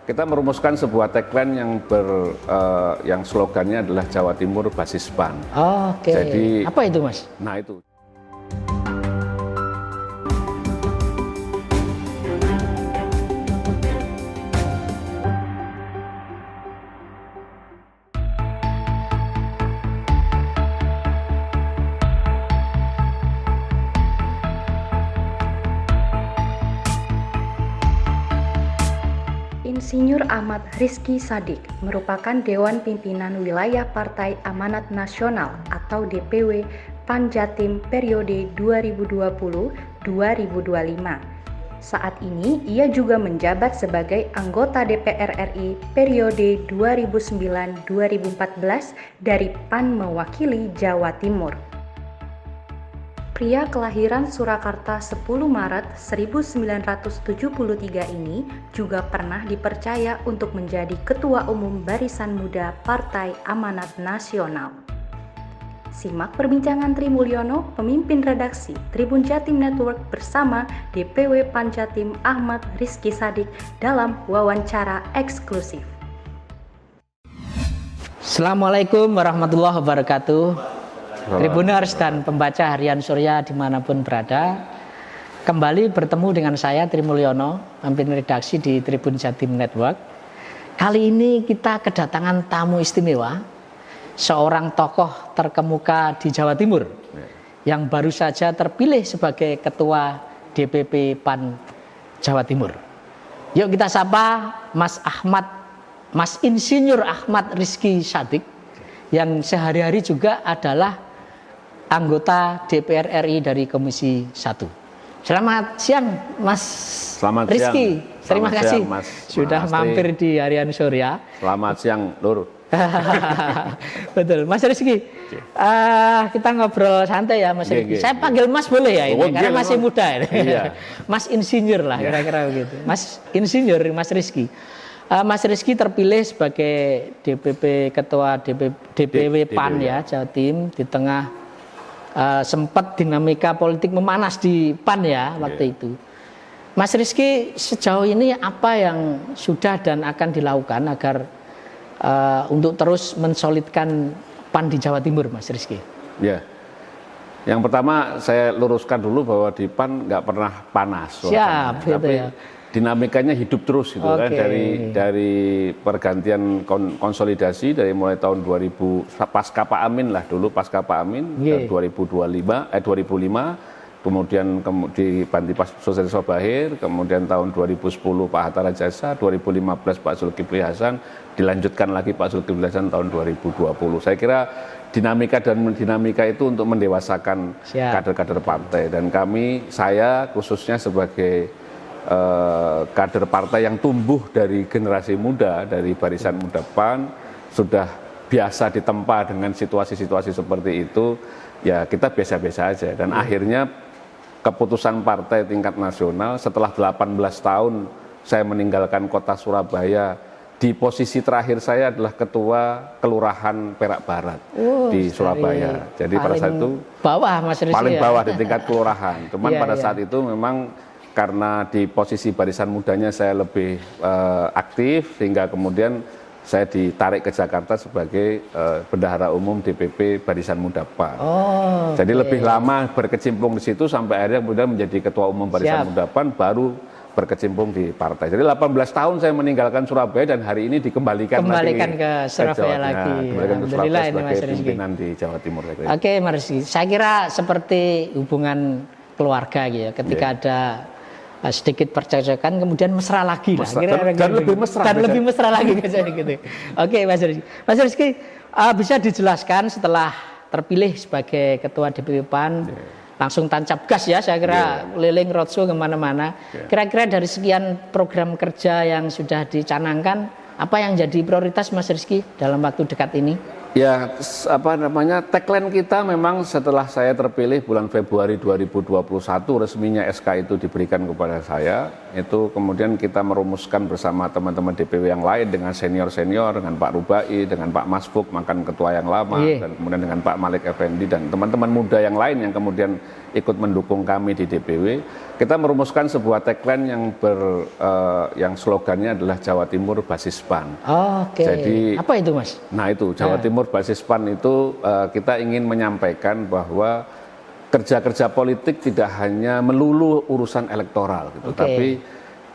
kita merumuskan sebuah tagline yang slogannya adalah Jawa Timur basis PAN. Oke. Jadi apa itu, Mas? Nah itu. Insinyur Ahmad Rizky Shadik merupakan Dewan Pimpinan Wilayah Partai Amanat Nasional atau DPW PAN Jatim periode 2020-2025. Saat ini ia juga menjabat sebagai anggota DPR RI periode 2009-2014 dari PAN mewakili Jawa Timur. Pria kelahiran Surakarta 10 Maret 1973 ini juga pernah dipercaya untuk menjadi Ketua Umum Barisan Muda Partai Amanat Nasional. Simak perbincangan Tri Mulyono, pemimpin redaksi Tribun Jatim Network bersama DPW PAN Jatim Ahmad Rizky Shadik dalam wawancara eksklusif. Assalamualaikum warahmatullahi wabarakatuh. Tribuners dan pembaca harian Surya dimanapun berada, kembali bertemu dengan saya Tri Mulyono, pemimpin redaksi di Tribun Jatim Network. Kali ini kita kedatangan tamu istimewa, seorang tokoh terkemuka di Jawa Timur yang baru saja terpilih sebagai Ketua DPP PAN Jawa Timur. Yuk kita sapa Mas Insinyur Ahmad Rizky Shadik yang sehari-hari juga adalah anggota DPR RI dari Komisi 1. Selamat siang, Mas Rizky. Terima kasih sudah mampir di harian Surya. Selamat siang, Lur. Betul, Mas Rizky. Kita ngobrol santai ya, Mas Rizky. Saya panggil Mas boleh ya ini, karena masih muda ini. Iya. Mas Insinyur lah kira-kira begitu. Mas Insinyur, Mas Rizky. Mas Rizky terpilih sebagai DPP Ketua DPW PAN ya Jawa Timur di tengah sempat dinamika politik memanas di PAN ya waktu itu. Mas Rizky, sejauh ini apa yang sudah dan akan dilakukan agar untuk terus mensolidkan PAN di Jawa Timur, Mas Rizky? Ya, yang pertama saya luruskan dulu bahwa di PAN nggak pernah panas. Siap, gitu tapi ya. Dinamikanya hidup terus gitu kan, dari pergantian konsolidasi dari mulai tahun 2000 pasca Pak Amin lah dulu, pasca Pak Amin 2005 kemudian dibanti Pak Sosialis Sobahir, kemudian tahun 2010 Pak Hatta Rajasa, 2015 Pak Zulkifli Hasan, dilanjutkan lagi Pak Zulkifli Hasan tahun 2020. Saya kira dinamika itu untuk mendewasakan kader-kader partai, dan saya khususnya sebagai kader partai yang tumbuh dari generasi muda, dari barisan muda PAN, sudah biasa ditempa dengan situasi-situasi seperti itu, ya kita biasa-biasa aja. Dan akhirnya keputusan partai tingkat nasional setelah 18 tahun saya meninggalkan kota Surabaya, di posisi terakhir saya adalah Ketua Kelurahan Perak Barat di Surabaya. Jadi pada saat itu bawah, Mas Rizky, paling bawah di tingkat kelurahan. Cuman pada saat itu memang karena di posisi barisan mudanya saya lebih aktif, sehingga kemudian saya ditarik ke Jakarta sebagai bendahara umum DPP Barisan Muda PAN. Jadi lebih lama berkecimpung di situ sampai akhirnya kemudian menjadi Ketua Umum Barisan Muda PAN, baru berkecimpung di partai. Jadi 18 tahun saya meninggalkan Surabaya dan hari ini dikembalikan ke Surabaya lagi. Kembalikan ke Surabaya sebagai pimpinan di Jawa Timur. Oke, Mas Rizky. Saya kira seperti hubungan keluarga gitu ya. Ketika ada sedikit percekcokan kemudian mesra lagi lah. Dan lebih mesra lagi gitu. Oke, Mas Rizky. Mas Rizky, bisa dijelaskan setelah terpilih sebagai Ketua DPP PAN, langsung tancap gas ya, saya kira keliling roadshow kemana-mana. Kira-kira dari sekian program kerja yang sudah dicanangkan, apa yang jadi prioritas Mas Rizky dalam waktu dekat ini? Ya, tagline kita memang setelah saya terpilih bulan Februari 2021 resminya SK itu diberikan kepada saya, itu kemudian kita merumuskan bersama teman-teman DPW yang lain dengan senior-senior, dengan Pak Rubai, dengan Pak Masfuk, mantan ketua yang lama, dan kemudian dengan Pak Malik Effendi dan teman-teman muda yang lain yang kemudian ikut mendukung kami di DPW. Kita merumuskan sebuah tagline yang slogannya adalah Jawa Timur Basis PAN. Oke. Jadi apa itu, Mas? Nah, itu Jawa Timur Basis PAN itu kita ingin menyampaikan bahwa kerja-kerja politik tidak hanya melulu urusan elektoral gitu, tapi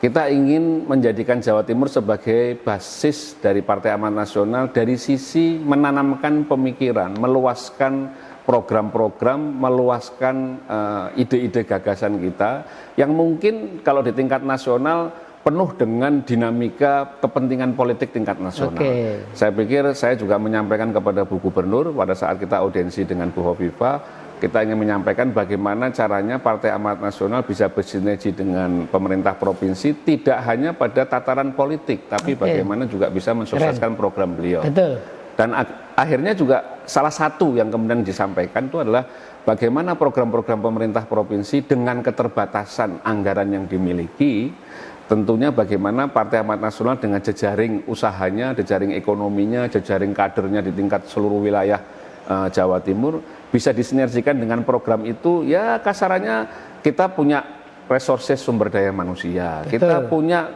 kita ingin menjadikan Jawa Timur sebagai basis dari Partai Amanat Nasional dari sisi menanamkan pemikiran, meluaskan program-program, meluaskan ide-ide gagasan kita yang mungkin kalau di tingkat nasional penuh dengan dinamika kepentingan politik tingkat nasional. Saya pikir saya juga menyampaikan kepada Bu Gubernur pada saat kita audiensi dengan Bu Hovifah, kita ingin menyampaikan bagaimana caranya Partai Amanat Nasional bisa bersinergi dengan pemerintah provinsi tidak hanya pada tataran politik, tapi bagaimana juga bisa mensukseskan program beliau. Betul. Dan akhirnya juga salah satu yang kemudian disampaikan itu adalah bagaimana program-program pemerintah provinsi dengan keterbatasan anggaran yang dimiliki, tentunya bagaimana Partai Amanat Nasional dengan jejaring usahanya, jejaring ekonominya, jejaring kadernya di tingkat seluruh wilayah Jawa Timur bisa disinergikan dengan program itu. Ya kasarannya kita punya resources sumber daya manusia, kita punya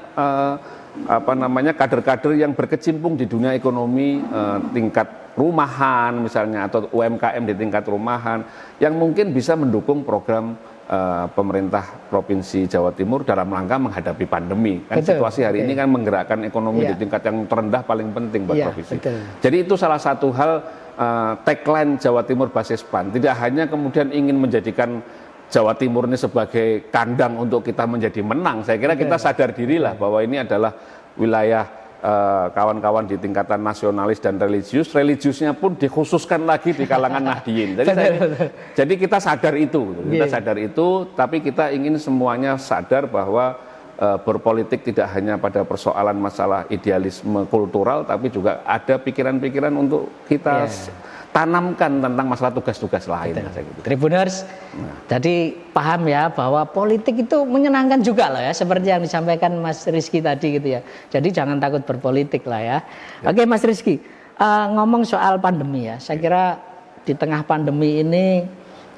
kader-kader yang berkecimpung di dunia ekonomi tingkat rumahan misalnya atau UMKM di tingkat rumahan yang mungkin bisa mendukung program pemerintah Provinsi Jawa Timur dalam rangka menghadapi pandemi. Kan situasi hari ini kan menggerakkan ekonomi di tingkat yang terendah paling penting buat provinsi. Jadi itu salah satu hal tagline Jawa Timur Basis PAN. Tidak hanya kemudian ingin menjadikan Jawa Timur ini sebagai kandang untuk kita menjadi menang. Saya kira kita sadar dirilah bahwa ini adalah wilayah kawan-kawan di tingkatan nasionalis dan religius. Religiusnya pun dikhususkan lagi di kalangan Nahdien. Jadi kita sadar itu, tapi kita ingin semuanya sadar bahwa berpolitik tidak hanya pada persoalan masalah idealisme kultural, tapi juga ada pikiran-pikiran untuk kita tanamkan tentang masalah tugas-tugas lain. Tribuners, jadi paham ya bahwa politik itu menyenangkan juga loh ya, seperti yang disampaikan Mas Rizky tadi gitu ya. Jadi jangan takut berpolitik lah ya. Oke Mas Rizky, ngomong soal pandemi ya, saya kira di tengah pandemi ini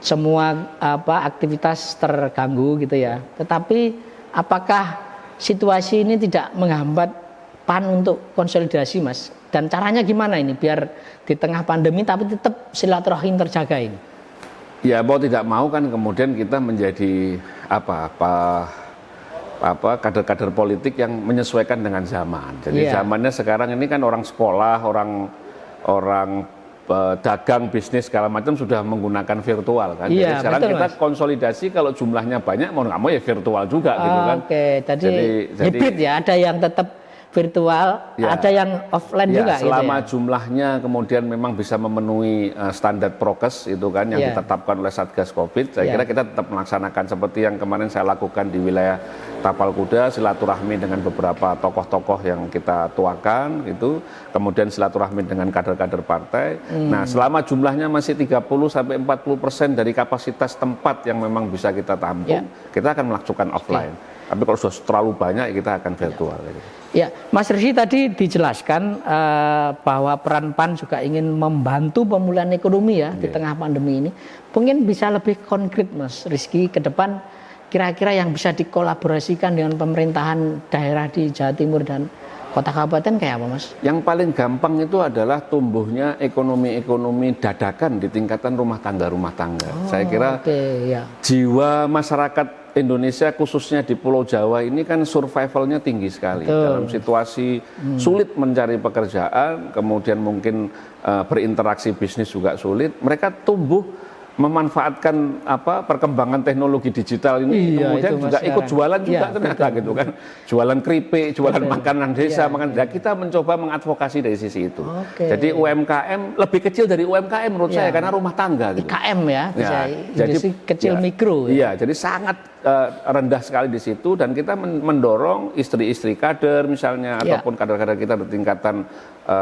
semua aktivitas terganggu gitu ya. Tetapi apakah situasi ini tidak menghambat PAN untuk konsolidasi, Mas? Dan caranya gimana ini biar di tengah pandemi tapi tetap silaturahim terjaga ini? Ya mau tidak mau kan kemudian kita menjadi kader-kader politik yang menyesuaikan dengan zaman. Jadi zamannya sekarang ini kan orang sekolah, orang dagang, bisnis segala macam sudah menggunakan virtual kan. Jadi sekarang kita konsolidasi kalau jumlahnya banyak mau nggak mau ya virtual juga gitu kan. Jadi hibrid ya, ada yang tetap virtual, ada yang offline juga. Selama gitu ya? jumlahnya kemudian memang bisa memenuhi standar prokes itu kan yang ditetapkan oleh Satgas Covid. Saya kira kita tetap melaksanakan seperti yang kemarin saya lakukan di wilayah Tapal Kuda, silaturahmi dengan beberapa tokoh-tokoh yang kita tuakan itu, kemudian silaturahmi dengan kader-kader partai. Nah, selama jumlahnya masih 30-40% dari kapasitas tempat yang memang bisa kita tampung, kita akan melakukan offline. Tapi kalau sudah terlalu banyak kita akan virtual. Ya, Mas Rizky tadi dijelaskan bahwa peran PAN juga ingin membantu pemulihan ekonomi ya di tengah pandemi ini. Mungkin bisa lebih konkret Mas Rizky ke depan kira-kira yang bisa dikolaborasikan dengan pemerintahan daerah di Jawa Timur dan kota kabupaten kayak apa Mas? Yang paling gampang itu adalah tumbuhnya ekonomi dadakan di tingkatan rumah tangga. Saya kira jiwa masyarakat Indonesia khususnya di Pulau Jawa ini kan survivalnya tinggi sekali. Dalam situasi sulit mencari pekerjaan, kemudian mungkin berinteraksi bisnis juga sulit. Mereka tumbuh memanfaatkan perkembangan teknologi digital ini, kemudian juga ikut jualan juga ternyata gitu kan, jualan keripik, jualan makanan desa, kita mencoba mengadvokasi dari sisi itu. Jadi UMKM lebih kecil dari UMKM menurut saya karena rumah tangga gitu. IKM ya, bisa jadi kecil mikro. Iya, jadi sangat rendah sekali di situ, dan kita mendorong istri-istri kader misalnya ataupun kader-kader kita di tingkatan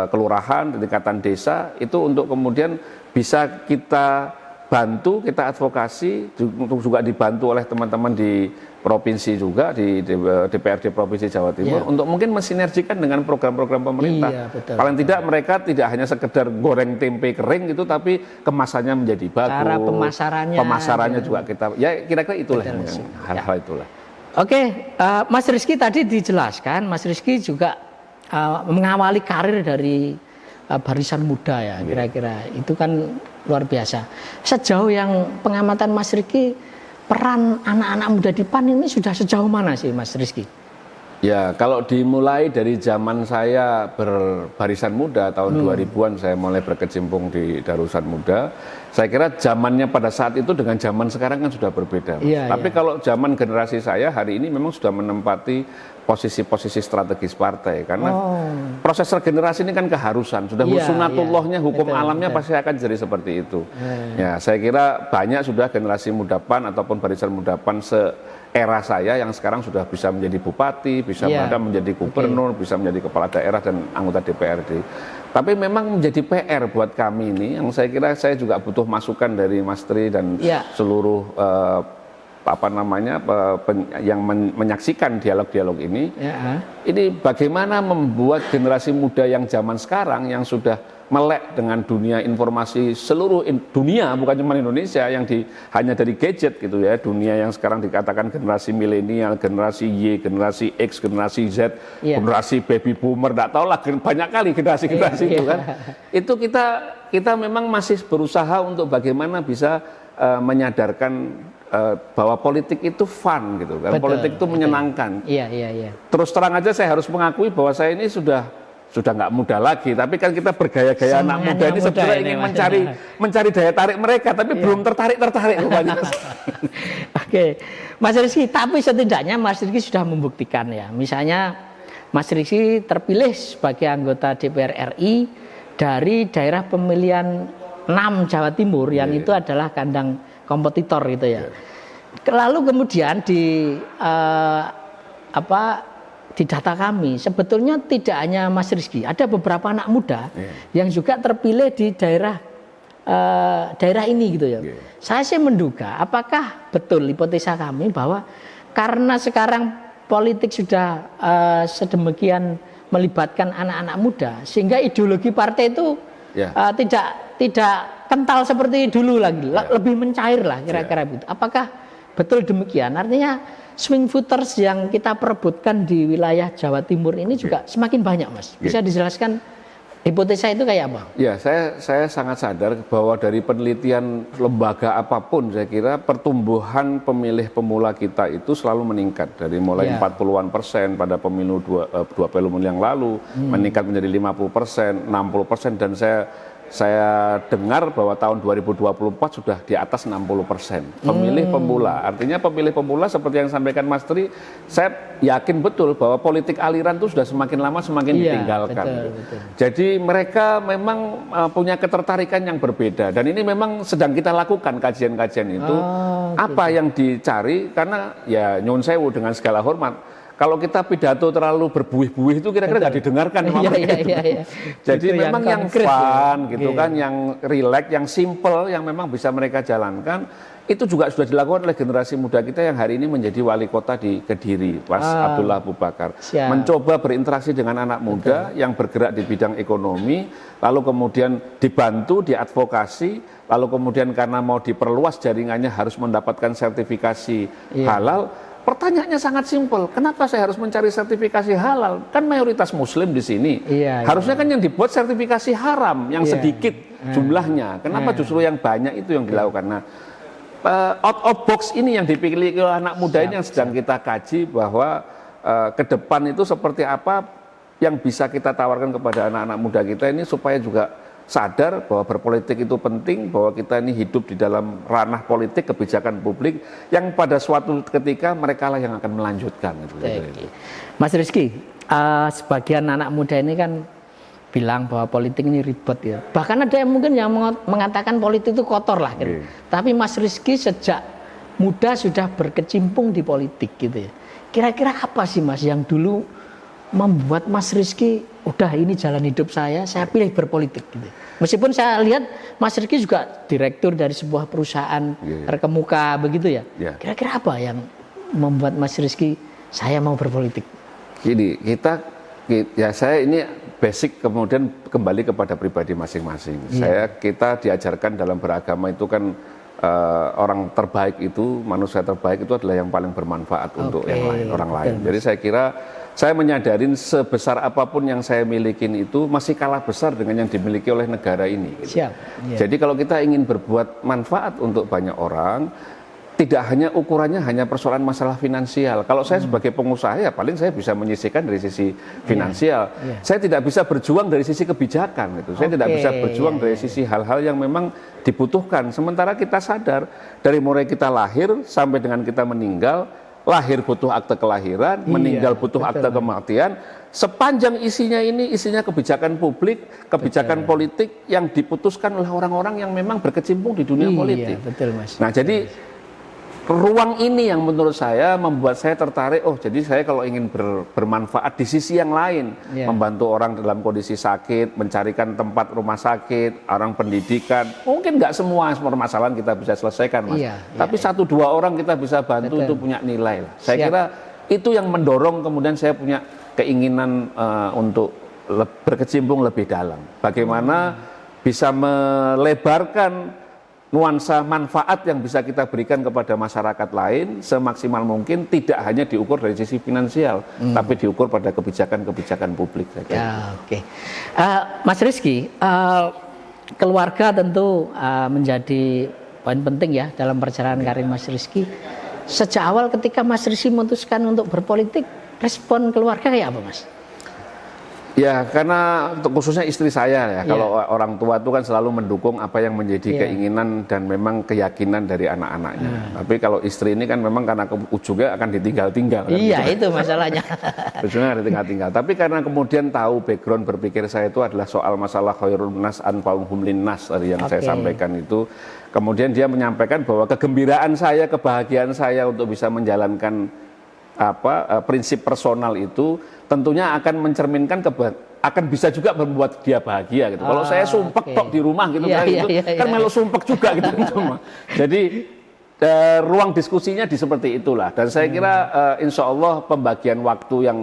kelurahan, di tingkatan desa itu untuk kemudian bisa kita bantu, kita advokasi, untuk juga dibantu oleh teman-teman di provinsi juga, di DPRD Provinsi Jawa Timur, untuk mungkin mensinergikan dengan program-program pemerintah. Paling tidak mereka tidak hanya sekedar goreng tempe kering gitu, tapi kemasannya menjadi bagus. Cara pemasarannya juga kita, ya kira-kira itulah hal-hal itulah. Oke, Mas Rizky tadi dijelaskan, Mas Rizky juga mengawali karir dari barisan muda ya, kira-kira itu kan luar biasa. Sejauh yang pengamatan Mas Rizky, peran anak-anak muda di PAN ini sudah sejauh mana sih Mas Rizky? Ya, kalau dimulai dari zaman saya berbarisan muda tahun 2000-an, saya mulai berkecimpung di Darusan Muda. Saya kira zamannya pada saat itu dengan zaman sekarang kan sudah berbeda. Tapi kalau zaman generasi saya hari ini memang sudah menempati posisi-posisi strategis partai, karena proses regenerasi ini kan keharusan, sudah sunatullahnya, hukum alamnya pasti akan jadi seperti itu. Ya, saya kira banyak sudah generasi muda PAN ataupun barisan muda PAN era saya yang sekarang sudah bisa menjadi bupati, bisa menjadi gubernur, bisa menjadi kepala daerah dan anggota DPRD. Tapi memang menjadi PR buat kami ini, yang saya kira saya juga butuh masukan dari Mas Tri dan seluruh yang menyaksikan dialog-dialog ini. Ini bagaimana membuat generasi muda yang zaman sekarang yang sudah melek dengan dunia informasi seluruh dunia, bukan cuma Indonesia, yang hanya dari gadget gitu ya, dunia yang sekarang dikatakan generasi milenial, generasi Y, generasi X, generasi Z, generasi baby boomer, enggak tahu lah, banyak kali generasi-generasi itu kan. Itu kita memang masih berusaha untuk bagaimana bisa menyadarkan bahwa politik itu fun gitu kan, politik itu menyenangkan. Terus terang aja saya harus mengakui bahwa saya ini sudah nggak muda lagi, tapi kan kita bergaya-gaya anak muda ini sebenarnya ingin mencari daya tarik mereka, tapi belum tertarik rupanya. Oke, Mas Rizky, tapi setidaknya Mas Rizky sudah membuktikan ya, misalnya Mas Rizky terpilih sebagai anggota DPR RI dari daerah pemilihan 6 Jawa Timur, yang itu adalah kandang kompetitor gitu ya. Lalu kemudian di data kami sebetulnya tidak hanya Mas Rizky, ada beberapa anak muda yang juga terpilih di daerah ini gitu ya. Saya sih menduga, apakah betul hipotesa kami bahwa karena sekarang politik sudah sedemikian melibatkan anak-anak muda, sehingga ideologi partai itu tidak kental seperti dulu lagi, lebih mencair lah kira-kira begitu. Apakah betul demikian? Artinya swing voters yang kita perebutkan di wilayah Jawa Timur ini juga semakin banyak, Mas. Bisa dijelaskan hipotesa itu kayak apa? Ya, saya sangat sadar bahwa dari penelitian lembaga apapun, saya kira pertumbuhan pemilih pemula kita itu selalu meningkat. Dari mulai 40-an% pada pemilu dua pemilu yang lalu, meningkat menjadi 50%, 60%, dan saya dengar bahwa tahun 2024 sudah di atas 60% pemilih pemula. Artinya pemilih pemula seperti yang disampaikan Mas Tri, saya yakin betul bahwa politik aliran itu sudah semakin lama semakin ditinggalkan. Betul. Jadi mereka memang punya ketertarikan yang berbeda, dan ini memang sedang kita lakukan kajian-kajian itu. Apa yang dicari, karena ya nyun sewu dengan segala hormat, kalau kita pidato terlalu berbuih-buih itu kira-kira nggak didengarkan sama mereka. Jadi itu memang yang fun gitu kan, yang relax, yang simple, yang memang bisa mereka jalankan, itu juga sudah dilakukan oleh generasi muda kita yang hari ini menjadi wali kota di Kediri, Mas Abdullah Abu Bakar. Mencoba berinteraksi dengan anak muda yang bergerak di bidang ekonomi, lalu kemudian dibantu, diadvokasi, lalu kemudian karena mau diperluas jaringannya harus mendapatkan sertifikasi halal. Pertanyaannya sangat simpel, kenapa saya harus mencari sertifikasi halal? Kan mayoritas Muslim di sini. Harusnya kan yang dibuat sertifikasi haram, yang sedikit jumlahnya. Kenapa justru yang banyak itu yang dilakukan? Nah, out of box ini yang dipilih oleh anak muda ini yang sedang kita kaji, bahwa ke depan itu seperti apa yang bisa kita tawarkan kepada anak-anak muda kita ini supaya juga sadar bahwa berpolitik itu penting, bahwa kita ini hidup di dalam ranah politik, kebijakan publik yang pada suatu ketika mereka lah yang akan melanjutkan. Gitu. Mas Rizky, sebagian anak muda ini kan bilang bahwa politik ini ribet ya. Bahkan ada yang mungkin yang mengatakan politik itu kotor lah gitu. Tapi Mas Rizky sejak muda sudah berkecimpung di politik gitu ya. Kira-kira apa sih Mas yang dulu membuat Mas Rizky udah ini jalan hidup saya pilih berpolitik gitu. Meskipun saya lihat Mas Rizky juga direktur dari sebuah perusahaan terkemuka begitu ya. Kira-kira apa yang membuat Mas Rizky saya mau berpolitik? Gini, saya ini basic kemudian kembali kepada pribadi masing-masing. Kita diajarkan dalam beragama itu kan orang terbaik itu, manusia terbaik itu adalah yang paling bermanfaat untuk yang lain, orang lain. Jadi saya kira saya menyadarin sebesar apapun yang saya milikin itu masih kalah besar dengan yang dimiliki oleh negara ini. Gitu. Jadi kalau kita ingin berbuat manfaat untuk banyak orang, tidak hanya ukurannya hanya persoalan masalah finansial. Kalau saya sebagai pengusaha ya paling saya bisa menyisihkan dari sisi finansial. Saya tidak bisa berjuang dari sisi kebijakan. Gitu. Saya tidak bisa berjuang dari sisi hal-hal yang memang dibutuhkan. Sementara kita sadar dari mulai kita lahir sampai dengan kita meninggal, lahir butuh akte kelahiran, meninggal butuh akte kematian. Sepanjang isinya kebijakan publik, kebijakan politik yang diputuskan oleh orang-orang yang memang berkecimpung di dunia politik. Betul, Mas. Nah, jadi ruang ini yang menurut saya membuat saya tertarik. Jadi saya kalau ingin bermanfaat di sisi yang lain, membantu orang dalam kondisi sakit, mencarikan tempat rumah sakit, orang pendidikan. Mungkin nggak semua permasalahan kita bisa selesaikan, Mas. Tapi 1-2 orang kita bisa bantu untuk punya nilai. Saya kira itu yang mendorong kemudian saya punya keinginan untuk berkecimpung lebih dalam. Bagaimana bisa melebarkan nuansa manfaat yang bisa kita berikan kepada masyarakat lain semaksimal mungkin, tidak hanya diukur dari sisi finansial, tapi diukur pada kebijakan-kebijakan publik. Mas Rizky, keluarga tentu menjadi poin penting ya dalam perjalanan karir Mas Rizky. Sejak awal ketika Mas Rizky memutuskan untuk berpolitik, respon keluarga kayak apa, Mas? Ya, karena khususnya istri saya ya, kalau orang tua itu kan selalu mendukung apa yang menjadi keinginan dan memang keyakinan dari anak-anaknya. Tapi kalau istri ini kan memang karena ujungnya akan ditinggal-tinggal. Iya, itu masalahnya. Ujungnya akan ditinggal-tinggal. Tapi karena kemudian tahu background berpikir saya itu adalah soal masalah khairun nas anfa'uhum linnas tadi yang saya sampaikan itu, kemudian dia menyampaikan bahwa kegembiraan saya, kebahagiaan saya untuk bisa menjalankan prinsip personal itu tentunya akan mencerminkan akan bisa juga membuat dia bahagia gitu. Kalau saya sumpek tok di rumah gitu kan melu sumpek juga gitu. Jadi ruang diskusinya seperti itulah, dan saya kira insya Allah pembagian waktu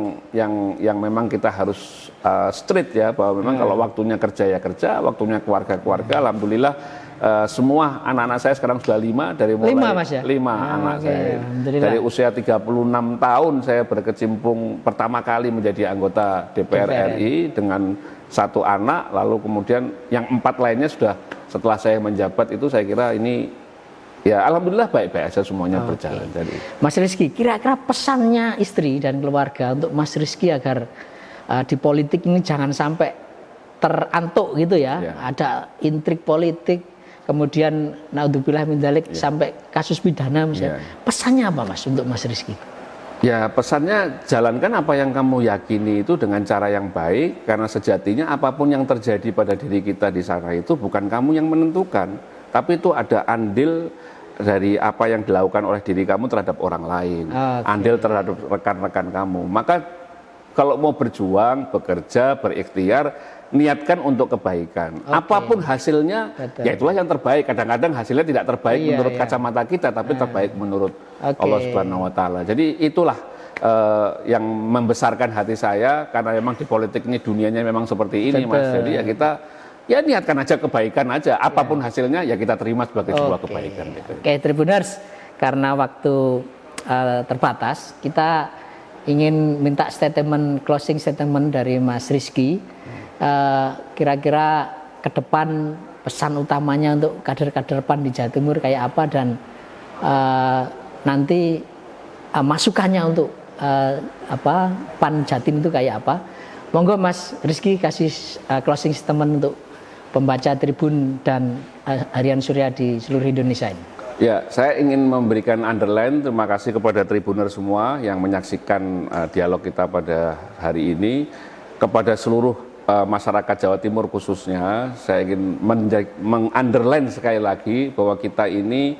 yang memang kita harus straight ya, bahwa memang kalau waktunya kerja ya kerja, waktunya keluarga, alhamdulillah semua anak-anak saya sekarang sudah 5 dari mulai 5, Mas, ya? 5 anak saya dari usia 36 tahun saya berkecimpung pertama kali menjadi anggota DPR RI dengan 1 anak, lalu kemudian yang 4 lainnya sudah setelah saya menjabat itu. Saya kira ini ya alhamdulillah baik-baik aja semuanya berjalan. Jadi Mas Rizky, kira-kira pesannya istri dan keluarga untuk Mas Rizky agar di politik ini jangan sampai terantuk gitu ya. Ada intrik politik, kemudian naudzubillah min dzalik sampai kasus pidana misalnya. Pesannya apa, Mas, untuk Mas Rizky? Ya, pesannya jalankan apa yang kamu yakini itu dengan cara yang baik, karena sejatinya apapun yang terjadi pada diri kita di sana itu bukan kamu yang menentukan, tapi itu ada andil dari apa yang dilakukan oleh diri kamu terhadap orang lain, andil terhadap rekan-rekan kamu. Maka kalau mau berjuang, bekerja, berikhtiar, niatkan untuk kebaikan. Apapun hasilnya, ya itulah yang terbaik. Kadang-kadang hasilnya tidak terbaik menurut kacamata kita, tapi terbaik menurut Allah Subhanahu Wa Taala. Jadi itulah yang membesarkan hati saya, karena memang di politik ini dunianya memang seperti ini, Mas. Jadi ya kita niatkan aja kebaikan aja. Apapun hasilnya ya kita terima sebagai sebuah kebaikan. Gitu. Tribuners, karena waktu terbatas, kita ingin minta closing statement dari Mas Rizky. Kira-kira ke depan pesan utamanya untuk kader-kader PAN di Jawa Timur kayak apa, dan nanti masukannya untuk PAN Jatim itu kayak apa. Monggo Mas Rizky kasih closing statement untuk pembaca Tribun dan Harian Surya di seluruh Indonesia ini? Ya, saya ingin memberikan underline terima kasih kepada Tribuner semua yang menyaksikan dialog kita pada hari ini. Kepada seluruh masyarakat Jawa Timur khususnya, saya ingin mengunderline sekali lagi bahwa kita ini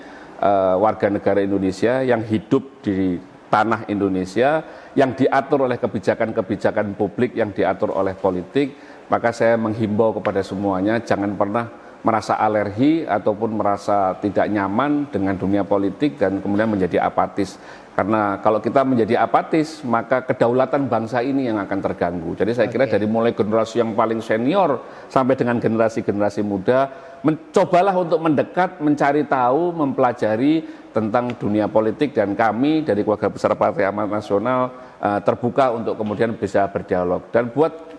warga negara Indonesia yang hidup di tanah Indonesia, yang diatur oleh kebijakan-kebijakan publik, yang diatur oleh politik. Maka saya menghimbau kepada semuanya, jangan pernah merasa alergi ataupun merasa tidak nyaman dengan dunia politik dan kemudian menjadi apatis. Karena kalau kita menjadi apatis, maka kedaulatan bangsa ini yang akan terganggu. Jadi saya kira dari mulai generasi yang paling senior sampai dengan generasi-generasi muda, mencobalah untuk mendekat, mencari tahu, mempelajari tentang dunia politik, dan kami dari keluarga besar Partai Amanat Nasional terbuka untuk kemudian bisa berdialog. Dan buat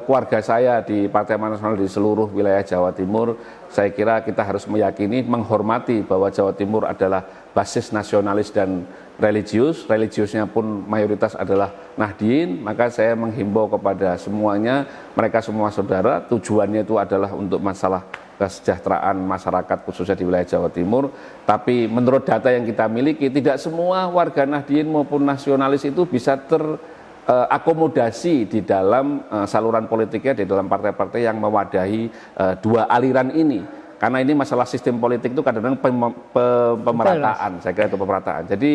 keluarga saya di Partai Amanat Nasional di seluruh wilayah Jawa Timur, saya kira kita harus meyakini, menghormati bahwa Jawa Timur adalah basis nasionalis dan religiusnya pun mayoritas adalah Nahdien. Maka saya menghimbau kepada semuanya, mereka semua saudara, tujuannya itu adalah untuk masalah kesejahteraan masyarakat khususnya di wilayah Jawa Timur. Tapi menurut data yang kita miliki, tidak semua warga Nahdien maupun nasionalis itu bisa akomodasi di dalam saluran politiknya, di dalam partai-partai yang mewadahi dua aliran ini. Karena ini masalah sistem politik itu kadang-kadang pemerataan, saya kira itu pemerataan. Jadi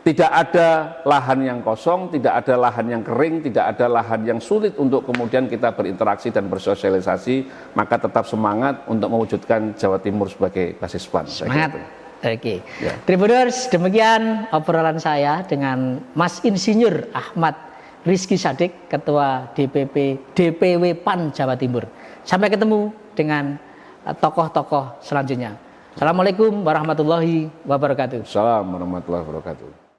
tidak ada lahan yang kosong, tidak ada lahan yang kering, tidak ada lahan yang sulit untuk kemudian kita berinteraksi dan bersosialisasi. Maka tetap semangat untuk mewujudkan Jawa Timur sebagai basis PAN. Semangat. Oke. Ya. Tribuners, demikian obrolan saya dengan Mas Insinyur Ahmad Rizky Sadik, Ketua DPW PAN Jawa Timur. Sampai ketemu dengan tokoh-tokoh selanjutnya. Assalamualaikum warahmatullahi wabarakatuh. Assalamualaikum warahmatullahi wabarakatuh.